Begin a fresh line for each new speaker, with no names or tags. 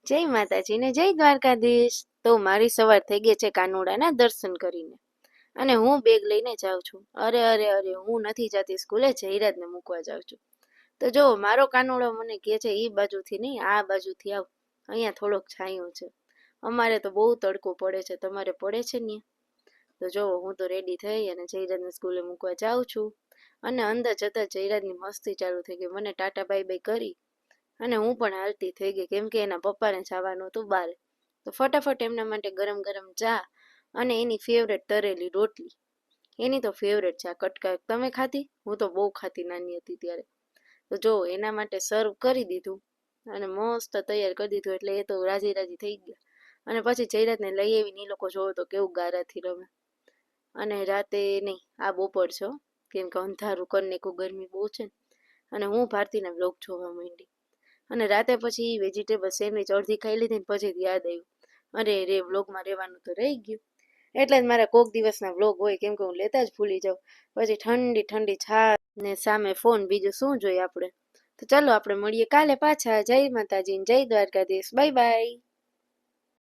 જય માતાજી ને જય દ્વારકાધીશ। તો મારી સવાર થઈ ગઈ છે કાનુડાના દર્શન કરીને અને હું બેગ લઈને જાઉં છું। અરે અરે અરે, હું નથી જતી સ્કૂલે, જયરાજને મૂકવા જાઉં છું। તો જો મારો કાનુડો મને કહે છે ઈ બાજુથી નહીં, આ બાજુથી આવ, અહીંયા થોડોક છાંયો છે। અમારે તો બહુ તડકો પડે છે, તમારે પડે છે ને? તો જો હું તો રેડી થઈ અને જયરાજને સ્કૂલે મૂકવા જાઉં છું અને અંદર જતા જયરાજની મસ્તી ચાલુ થઈ ગઈ। મને ટાટા બાય બાય કરી અને હું પણ હાલતી થઈ ગઈ, કેમ કે એના પપ્પાને જવાનું હતું બહાર। તો ફટાફટ એમના માટે ગરમ ગરમ ચા અને એની ફેવરેટ તરેલી રોટલી, એની તો ફેવરેટ છે આ કટકા। તમે ખાધી? હું તો બહુ ખાતી નાની હતી ત્યારે। તો જો એના માટે સર્વ કરી દીધું અને મસ્ત તૈયાર કરી દીધું, એટલે એ તો રાજી રાજી થઈ ગયા। અને પછી જયરાજને લઈ આવીને એ લોકો જોવો તો કેવું ગારાથી રમે। અને રાતે નહીં, આ બપોર છો, કેમ કે અંધારું કરીને ગરમી બહુ છે ને। અને હું ભારતીના બ્લોગ જોવા માંડી અને રાતે પછી વેજીટેબલ સેન્ડવિચ અડધી ખાઈ લીધી ને પછી યાદ આવ્યું, અરે રે વ્લોગમાં રહેવાનું તો રહી ગયું। એટલે જ મારા કોક દિવસના વ્લોગ હોય, કેમ કે હું લેતા જ ભૂલી જાઉં। પછી ઠંડી ઠંડી છાશ ને સામે ફોન, બીજું શું જોઈએ આપણે। તો ચાલો આપણે મળીએ કાલે પાછા। જય માતાજી, જય દ્વારકાધીશ, બાય બાય।